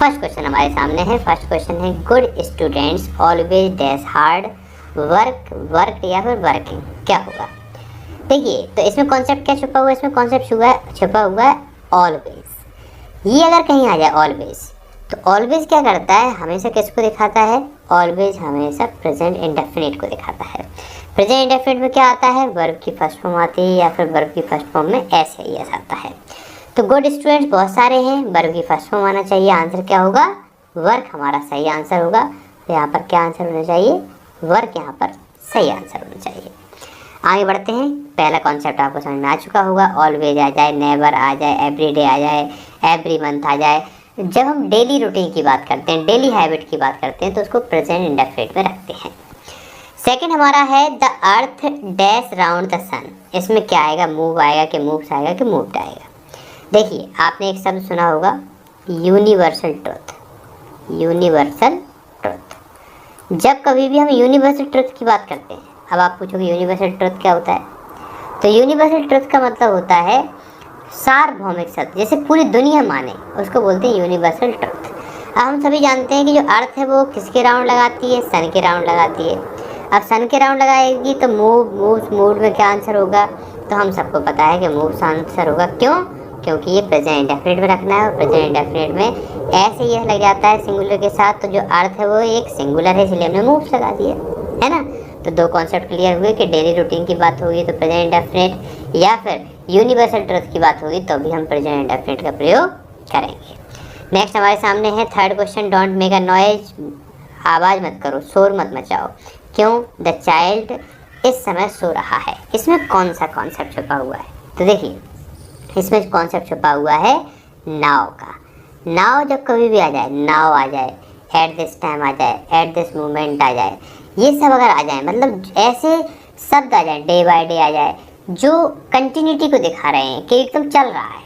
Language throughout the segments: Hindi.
फर्स्ट क्वेश्चन हमारे सामने है। फर्स्ट क्वेश्चन है good students always dash hard work, work या फिर वर्किंग, क्या होगा? देखिए तो इसमें कॉन्सेप्ट क्या छुपा हुआ है, इसमें कॉन्सेप्ट छुपा हुआ है ऑलवेज। ये अगर कहीं आ जाए ऑलवेज, तो ऑलवेज क्या करता है, हमेशा किसको दिखाता है? ऑलवेज हमेशा प्रेजेंट इंडेफिनिट को दिखाता है। प्रेजेंट इंडेफिनिट में क्या आता है? वर्ब की फर्स्ट फॉर्म आती है या फिर वर्ब की फर्स्ट फॉर्म में एस है, यस आता है। तो गुड स्टूडेंट्स बहुत सारे हैं, वर्ब की फर्स्ट फॉर्म आना चाहिए, आंसर क्या होगा? वर्क हमारा सही आंसर होगा। तो यहाँ पर क्या आंसर होना चाहिए? वर्क यहाँ पर सही आंसर होना चाहिए। आगे बढ़ते हैं। पहला कॉन्सेप्ट आपको समझ में आ चुका होगा, ऑलवेज आ जाए, नेवर आ जाए, एवरीडे आ जाए, एवरी मंथ आ जाए। जब हम डेली रूटीन की बात करते हैं, डेली हैबिट की बात करते हैं, तो उसको प्रेजेंट इंडेफिनिट में रखते हैं। सेकंड हमारा है the earth dash round the sun. इसमें क्या आएगा? मूव आएगा कि मूव्स आएगा कि मूव्ड आएगा? देखिए आपने एक शब्द सुना होगा यूनिवर्सल ट्रुथ। यूनिवर्सल ट्रुथ, जब कभी भी हम यूनिवर्सल ट्रुथ की बात करते हैं, अब आप पूछोगे यूनिवर्सल ट्रुथ क्या होता है? तो यूनिवर्सल ट्रुथ का मतलब होता है सार्वभौमिक सत्य, जैसे पूरी दुनिया माने, उसको बोलते हैं यूनिवर्सल ट्रुथ। अब हम सभी जानते हैं कि जो अर्थ है वो किसके राउंड लगाती है? सन के राउंड लगाती है। अब सन के राउंड लगाएगी तो मूव में क्या आंसर होगा? तो हम सबको पता है कि मूव्स आंसर होगा। क्यों? क्योंकि ये प्रेजेंट इंडेफिनिट में रखना है और प्रेजेंट इंडेफिनिट में ऐसे यह लग जाता है सिंगुलर के साथ, तो जो अर्थ है वो एक सिंगुलर है, इसलिए हमने मूव्स लगा दिया है ना। तो दो कॉन्सेप्ट क्लियर हुए कि डेली रूटीन की बात होगी तो प्रेजेंट इंडेफिनिट, या फिर यूनिवर्सल ट्रुथ की बात होगी तो भी हम प्रेजेंट इंडेफिनिट का प्रयोग करेंगे। नेक्स्ट हमारे सामने है third question, don't make a noise, आवाज़ मत करो, शोर मत मचाओ। क्यों? द चाइल्ड इस समय सो रहा है। इसमें कौन सा कॉन्सेप्ट छुपा हुआ है? तो देखिए इसमें कॉन्सेप्ट छुपा हुआ है नाउ का। नाउ जब कभी भी आ जाए, नाउ आ जाए, एट दिस टाइम आ जाए, एट दिस मोमेंट आ जाए, ये सब अगर आ जाए, मतलब ऐसे शब्द आ जाए, डे बाय डे आ जाए, जो कंटिन्यूटी को दिखा रहे हैं कि एकदम चल रहा है,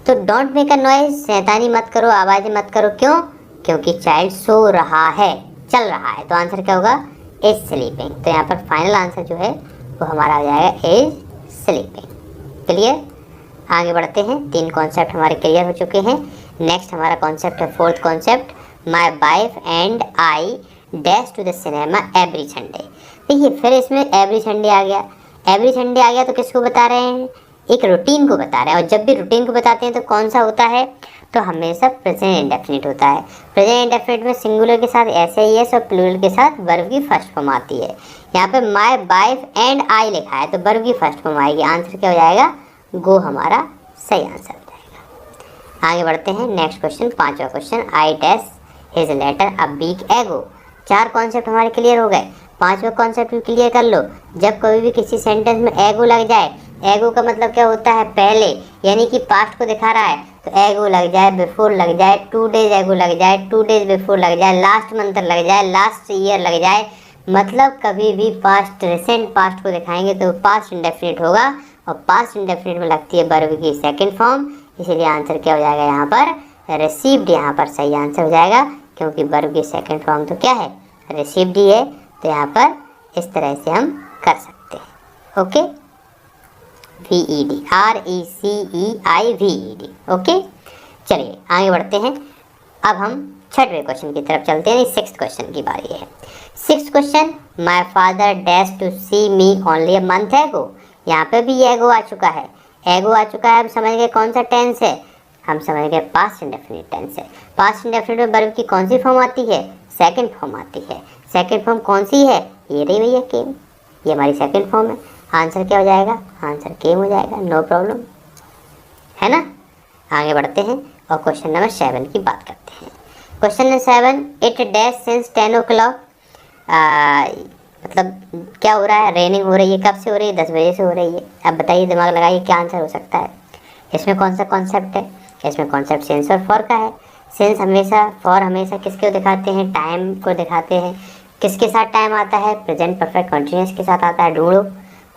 तो डोंट मेक अ नॉइज, शैतानी मत करो, आवाज़ें मत करो। क्यों? क्योंकि चाइल्ड सो रहा है, चल रहा है। तो आंसर क्या होगा? Is sleeping. तो यहाँ पर फाइनल आंसर जो है वो हमारा आ जाएगा इज स्लीपिंग। क्लियर? आगे बढ़ते हैं। तीन कॉन्सेप्ट हमारे क्लियर हो चुके हैं। नेक्स्ट हमारा कॉन्सेप्ट है fourth concept, my wife and I dash to the cinema every Sunday. देखिए फिर इसमें एवरी संडे आ गया। एवरी संडे आ गया तो किसको बता रहे हैं? एक रूटीन को बता रहे हैं। और जब भी रूटीन को बताते हैं तो कौन सा होता है? तो हमेशा प्रेजेंट इंडेफिनिट होता है। प्रेजेंट इंडेफिनिट में सिंगुलर के साथ ऐसे ही है, और प्लूरल के साथ वर्ब की फर्स्ट फॉर्म आती है। यहाँ पे माई वाइफ एंड आई लिखा है तो वर्ब की फर्स्ट फॉर्म आएगी। आंसर क्या हो जाएगा? गो हमारा सही आंसर हो जाएगा। आगे बढ़ते हैं। नेक्स्ट क्वेश्चन, पांचवा question, I dash his letter a week ago. चार कॉन्सेप्ट हमारे क्लियर हो गए। पांचवा कॉन्सेप्ट भी क्लियर कर लो। जब कभी भी किसी सेंटेंस में एगो लग जाए, एगो का मतलब क्या होता है? पहले, यानी कि पास्ट को दिखा रहा है, तो एगो लग जाए, बिफोर लग जाए, 2 डेज एगो लग जाए, 2 डेज बिफोर लग जाए, लास्ट मंथ लग जाए, लास्ट ईयर लग जाए, मतलब कभी भी पास्ट, रिसेंट पास्ट को दिखाएंगे तो पास्ट इंडेफिनिट होगा। और पास्ट इंडेफिनिट में लगती है वर्ब की सेकंड फॉर्म, इसीलिए आंसर क्या हो जाएगा यहाँ पर? रिसीव्ड यहाँ पर सही आंसर हो जाएगा, क्योंकि वर्ब की सेकंड फॉर्म तो क्या है? रिसीव्ड ही है। तो यहाँ पर इस तरह से हम कर सकते हैं। Okay, VED, RECEIVED। ओके, चलिए आगे बढ़ते हैं। अब हम छठवें क्वेश्चन की तरफ चलते हैं। सिक्स्थ क्वेश्चन की बारी है। Sixth question, my father dash to see me only a month ago. यहाँ पे भी एगो आ चुका है। एगो आ चुका है, हम समझ गए कौन सा टेंस है? हम समझ गए पास्ट इंडेफिनिट टेंस है। पास्ट इंडेफिनिट में वर्ब की कौन सी फॉर्म आती है? सेकंड फॉर्म आती है। सेकंड फॉर्म कौन सी है? ये रही भैया, केम। ये हमारी सेकंड फॉर्म है। आंसर क्या हो जाएगा? आंसर केम हो जाएगा, नो प्रॉब्लम, है ना। आगे बढ़ते हैं और क्वेश्चन नंबर 7 की बात करते हैं। Question number 7, it dash since 10 o'clock। मतलब क्या हो रहा है? रेनिंग हो रही है। कब से हो रही है? 10 बजे से हो रही है। अब बताइए, दिमाग लगाइए, क्या आंसर हो सकता है? इसमें कौन सा कॉन्सेप्ट है? इसमें कॉन्सेप्ट सिंस और फॉर का है। सिंस हमेशा, फॉर हमेशा किसको दिखाते हैं? टाइम को दिखाते हैं। किसके साथ टाइम आता है? प्रेजेंट परफेक्ट कंटिन्यूअस के साथ आता है। ढूंढो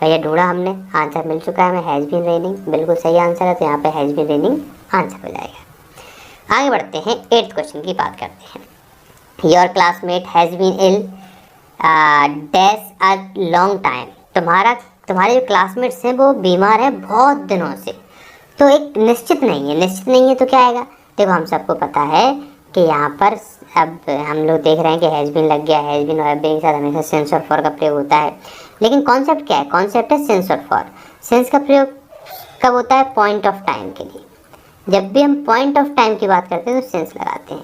भैया, ढूंढा हमने, आंसर मिल चुका है हमें, हैज़ बीन रेनिंग। बिल्कुल सही आंसर है, तो यहाँ पे हैज़ बीन रेनिंग आंसर हो जाएगा। आगे बढ़ते हैं, 8th क्वेश्चन की बात करते हैं। Your classmate has been ill dash a long time. तुम्हारे जो क्लासमेट्स हैं वो बीमार हैं बहुत दिनों से। तो एक निश्चित नहीं है। निश्चित नहीं है तो क्या आएगा? देखो हम सबको पता है कि यहाँ पर अब हम लोग देख रहे हैं कि हैज़ बीन लग गया, हैज़ बीन और हैव बीन के साथ हमेशा सेंस और फॉर का प्रयोग होता है। लेकिन कॉन्सेप्ट क्या है? कॉन्सेप्ट है सेंस और फॉर। सेंस का प्रयोग कब होता है? पॉइंट ऑफ टाइम के लिए। जब भी हम पॉइंट ऑफ टाइम की बात करते हैं तो सेंस लगाते हैं।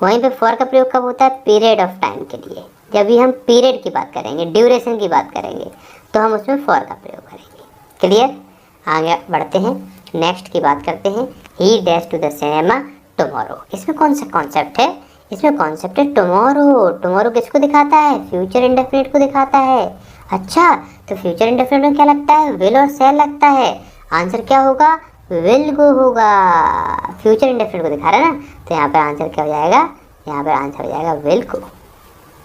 वहीं पे फॉर का प्रयोग कब होता है? पीरियड ऑफ टाइम के लिए। जब भी हम पीरियड की बात करेंगे, ड्यूरेशन की बात करेंगे, तो हम उसमें फॉर का प्रयोग करेंगे। क्लियर? आगे बढ़ते हैं, नेक्स्ट की बात करते हैं। He dash to the cinema tomorrow. इसमें कौन सा कॉन्सेप्ट है? इसमें कॉन्सेप्ट है टुमारो। टुमारो किसको दिखाता है? फ्यूचर इंडेफिनिट को दिखाता है। अच्छा, तो फ्यूचर इंडेफिनिट में क्या लगता है? विल और शैल लगता है। आंसर क्या होगा? विल को होगा। फ्यूचर इंडेफिनिट को दिखा रहा है ना, तो यहाँ पर आंसर क्या हो जाएगा? यहाँ पर आंसर हो जाएगा विल को।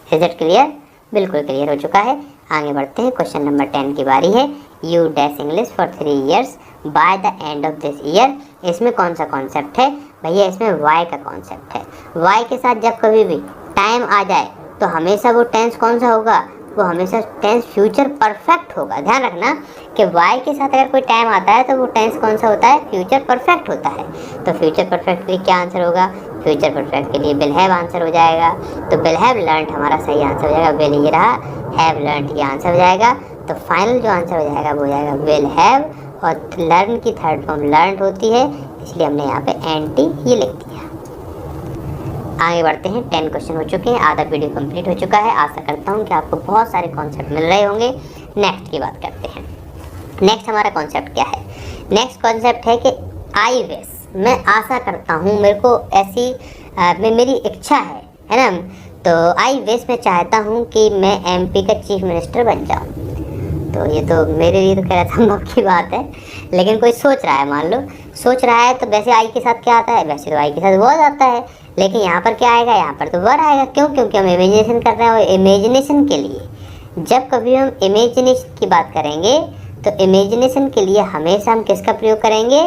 Is it clear? बिल्कुल क्लियर हो चुका है। आगे बढ़ते हैं, क्वेश्चन नंबर 10 की बारी है। You dash English for 3 years by the end of this year. इसमें कौन सा कॉन्सेप्ट है भैया? इसमें वाई का कॉन्सेप्ट है। वाई के साथ जब कभी भी टाइम आ जाए तो हमेशा वो टेंस कौन सा होगा? वो हमेशा टेंस फ्यूचर परफेक्ट होगा। ध्यान रखना कि वाई के साथ अगर कोई टाइम आता है तो वो टेंस कौन सा होता है? फ्यूचर परफेक्ट होता है। तो फ्यूचर परफेक्ट के लिए क्या आंसर होगा? फ्यूचर परफेक्ट के लिए विल हैव आंसर हो जाएगा। तो विल हैव लर्नड हमारा सही आंसर हो जाएगा। विल ये रहा, हैव लर्नड ये आंसर हो जाएगा। तो फाइनल जो आंसर हो जाएगा वो हो जाएगा विल हैव, और लर्न की थर्ड फॉर्म लर्नड होती है, इसलिए हमने यहाँ पे एंटी ये लिख दिया। आगे बढ़ते हैं, 10 क्वेश्चन हो चुके हैं, आधा वीडियो कंप्लीट हो चुका है। आशा करता हूँ कि आपको बहुत सारे कॉन्सेप्ट मिल रहे होंगे। नेक्स्ट की बात करते हैं। नेक्स्ट हमारा कॉन्सेप्ट क्या है? नेक्स्ट कॉन्सेप्ट है कि आई विश, मैं आशा करता हूँ, मेरे को ऐसी मेरी इच्छा है ना। तो आई विश मैं चाहता हूँ कि मैं एमपी का चीफ मिनिस्टर बन जाऊँ। तो ये तो मेरे लिए तो खैर असंभव की बात है, लेकिन कोई सोच रहा है, मान लो सोच रहा है, तो वैसे आई के साथ क्या आता है? वैसे तो आई के साथ वर्ड आता है, लेकिन यहाँ पर क्या आएगा? यहाँ पर तो वर्ड आएगा। क्यों? क्योंकि हम इमेजिनेशन कर रहे हैं, और इमेजिनेशन के लिए जब कभी हम इमेजिनेशन की बात करेंगे तो इमेजिनेशन के लिए हमेशा हम किसका प्रयोग करेंगे?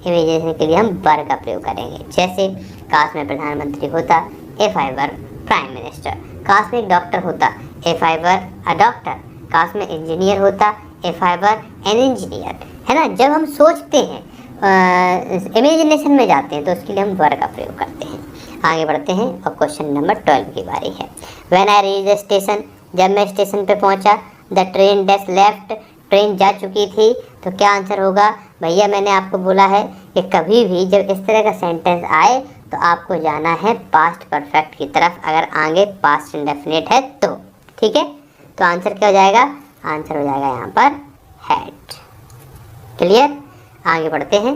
इमेजिनेशन के लिए हम वर का प्रयोग करेंगे। जैसे काश में प्रधानमंत्री होता, if I were prime minister. काश में एक डॉक्टर होता, if I were a doctor. काश में इंजीनियर होता, if I were an engineer. है ना, जब हम सोचते हैं, इमेजिनेशन में जाते हैं, तो उसके लिए हम वर का प्रयोग करते हैं। आगे बढ़ते हैं, और क्वेश्चन नंबर 12 की बारी है। व्हेन आई रीच स्टेशन, जब मैं स्टेशन पे पहुंचा, the train dash left, train जा चुकी थी। तो क्या आंसर होगा भैया? मैंने आपको बोला है कि कभी भी जब इस तरह का सेंटेंस आए तो आपको जाना है पास्ट परफेक्ट की तरफ, अगर आगे पास्ट इंडेफिनिट है तो। ठीक है, तो आंसर क्या हो जाएगा? आंसर हो जाएगा यहाँ पर हैड। क्लियर? आगे बढ़ते हैं।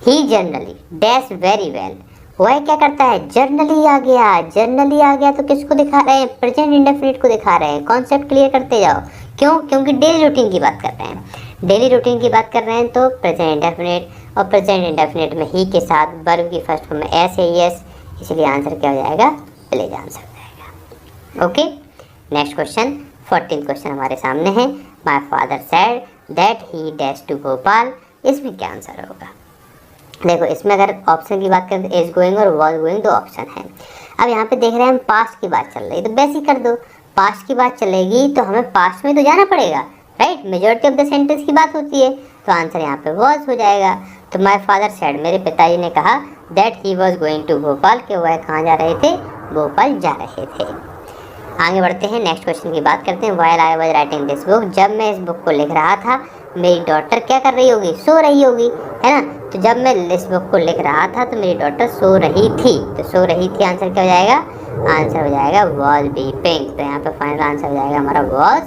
ही जनरली डैश वेरी वेल, वह क्या करता है? जर्नली आ गया। जर्नली आ गया तो किसको दिखा रहे हैं? प्रेजेंट इंडेफिनिट को दिखा रहे हैं। कॉन्सेप्ट क्लियर करते जाओ। क्यों? क्योंकि डेली रूटीन की बात कर रहे हैं। डेली रूटीन की बात कर रहे हैं तो प्रेजेंट इंडेफिनिट, और प्रेजेंट इंडेफिनिट में ही के साथ वर्ब की फर्स्ट फॉर्म में एस है, यस, इसलिए आंसर क्या हो जाएगा? प्लीज आंसर हो जाएगा। ओके, नेक्स्ट क्वेश्चन, 14 क्वेश्चन हमारे सामने है। My father said that he dash to Bhopal. इसमें क्या आंसर होगा? देखो, इसमें अगर ऑप्शन की बात करें तो इज गोइंग और वॉज गोइंग दो ऑप्शन है। अब यहाँ पे देख रहे हैं हम पास्ट की बात चल रही है, तो बेसिक कर दो। पास्ट की बात चलेगी तो हमें पास्ट में तो जाना पड़ेगा, right? Majority of the sentence की बात होती है, तो आंसर यहाँ पे वॉज हो जाएगा। तो माय फादर सेड, मेरे पिताजी ने कहा, that he was going to Bhopal, कि वह कहाँ जा रहे थे? भोपाल जा रहे थे। आगे बढ़ते हैं, नेक्स्ट क्वेश्चन की बात करते हैं। While I was writing this book, जब मैं इस बुक को लिख रहा था, मेरी डॉटर क्या कर रही होगी? सो रही होगी, है ना। तो जब मैं इस बुक को लिख रहा था तो मेरी डॉटर सो रही थी। तो सो रही थी आंसर क्या हो जाएगा? आंसर हो जाएगा वॉज बीपिंग। तो यहाँ पे फाइनल आंसर हो जाएगा हमारा वॉज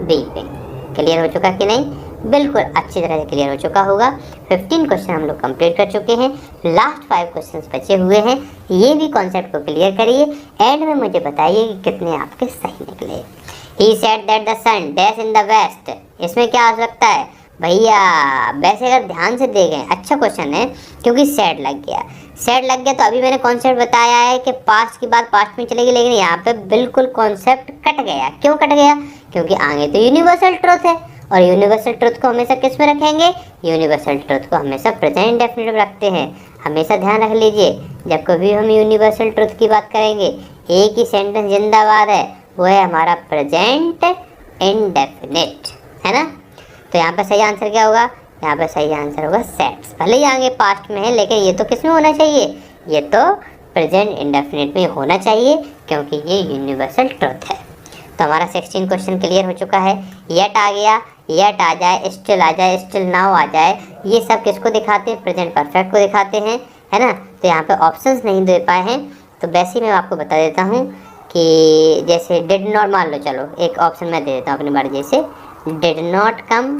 बीपिंग। क्लियर हो चुका कि नहीं? बिल्कुल अच्छी तरह से क्लियर हो चुका होगा। 15 क्वेश्चन हम लोग कंप्लीट कर चुके हैं, लास्ट 5 क्वेश्चन बचे हुए हैं। ये भी कॉन्सेप्ट को क्लियर करिए, एंड में मुझे बताइए कि कितने आपके सही निकले। He said that the sun dash in the west, इसमें क्या आ सकता है भैया? वैसे अगर ध्यान से देखें, अच्छा क्वेश्चन है, क्योंकि सेड लग गया। सेड लग गया तो अभी मैंने कॉन्सेप्ट बताया है कि पास्ट की बात पास्ट में चलेगी, लेकिन यहाँ पे बिल्कुल कॉन्सेप्ट कट गया। क्यों कट गया? क्योंकि आगे तो यूनिवर्सल ट्रुथ है, और यूनिवर्सल ट्रुथ को हमेशा किस में रखेंगे? यूनिवर्सल ट्रुथ को हमेशा प्रेजेंट इंडेफिनिट में रखते हैं। हमेशा ध्यान रख लीजिए, जब कभी हम यूनिवर्सल ट्रुथ की बात करेंगे, एक ही सेंटेंस जिंदाबाद है, वो है हमारा प्रेजेंट इंडेफिनिट, है ना। तो यहाँ पर सही आंसर क्या होगा? यहाँ पर सही आंसर होगा सेड्स। भले ही आगे पास्ट में है, लेकिन ये तो किस में होना चाहिए? ये तो प्रेजेंट इंडेफिनिट में होना चाहिए, क्योंकि ये यूनिवर्सल ट्रुथ है। तो हमारा 16 क्वेश्चन क्लियर हो चुका है। येट आ गया, येट आ जाए, स्टिल आ जाए, स्टिल नाउ आ जाए, ये सब किसको दिखाते हैं? प्रेजेंट परफेक्ट को दिखाते हैं, है ना। तो यहाँ पे ऑप्शंस नहीं दे पाए हैं, तो वैसे ही मैं आपको बता देता हूँ कि जैसे डिड नॉट, मान लो चलो एक ऑप्शन मैं दे देता हूँ अपनी मर्जी से, डिड नॉट कम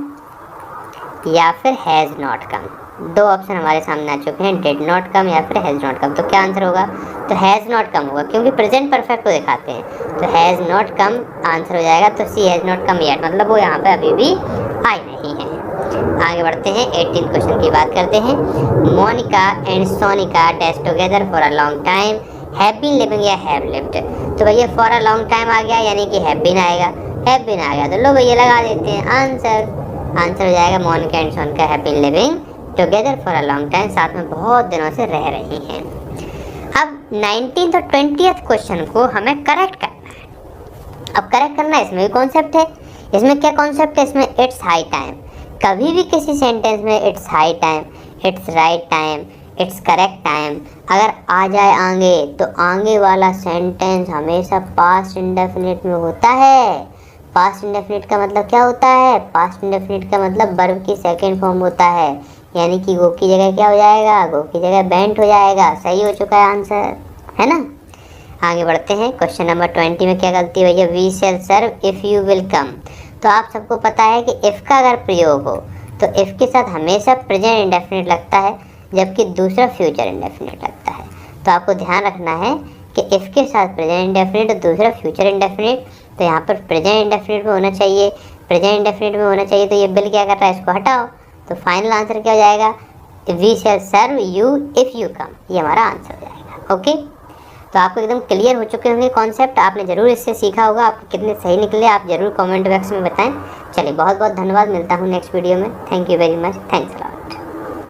या फिर हैज़ नॉट कम। दो ऑप्शन हमारे सामने आ चुके हैं, डिड नॉट कम या फिर हैज़ नॉट कम। तो क्या आंसर होगा? तो हैज़ नॉट कम होगा, क्योंकि प्रेजेंट परफेक्ट को दिखाते हैं। तो हैज़ नॉट कम आंसर हो जाएगा। तो सी हैज़ नॉट कम येट, मतलब वो यहाँ पे अभी भी आई नहीं है। आगे बढ़ते हैं, 18 क्वेश्चन की बात करते हैं। Monika and Sonika dash together for a long time, have been living या हैव लिव्ड। तो भैया फॉर अ लॉन्ग टाइम आ गया, यानी कि हैव बीन आएगा, हैव बीन आ गया तो लो भैया लगा देते हैं आंसर। आंसर हो जाएगा Monika and Sonika have been living together for a long time, साथ में बहुत दिनों से रह रही हैं। अब 19th और 20th क्वेश्चन को हमें करेक्ट करना है। अब करेक्ट करना है, इसमें भी कॉन्सेप्ट है। इसमें क्या कॉन्सेप्ट है? इसमें इट्स हाई टाइम। कभी भी किसी सेंटेंस में it's high time, it's right time, it's correct time अगर आ जाए आगे, तो आगे वाला सेंटेंस हमेशा पास्ट इंडेफिनिट में होता है। पास्ट इंडेफिनिट का मतलब क्या होता है? पास्ट इंडेफिनिट का मतलब वर्ब की सेकंड फॉर्म होता है, यानी कि गो की जगह क्या हो जाएगा? गो की जगह बेंट हो जाएगा। सही हो चुका है आंसर, है ना। आगे बढ़ते हैं, क्वेश्चन नंबर 20 में क्या गलती है भैया? We shall serve if you will come. तो आप सबको पता है कि इफ़ का अगर प्रयोग हो तो इफ़ के साथ हमेशा प्रेजेंट इंडेफिनिट लगता है, जबकि दूसरा फ्यूचर इंडेफिनिट लगता है। तो आपको ध्यान रखना है कि इफ़ के साथ प्रेजेंट इंडेफिनिट और दूसरा फ्यूचर इंडेफिनिट, तो यहाँ पर प्रेजेंट इंडेफिनिट में होना चाहिए, प्रेजेंट इंडेफिनिट में होना चाहिए। तो ये बिल क्या कर रहा है? इसको हटाओ। तो फाइनल आंसर क्या हो जाएगा? We shall serve you if you come, ये हमारा आंसर हो जाएगा। ओके, तो आपको एकदम क्लियर हो चुके होंगे कॉन्सेप्ट, आपने ज़रूर इससे सीखा होगा। आपको कितने सही निकले आप ज़रूर कमेंट बॉक्स में बताएं। चलिए बहुत बहुत धन्यवाद, मिलता हूँ नेक्स्ट वीडियो में। Thank you very much, thanks a lot.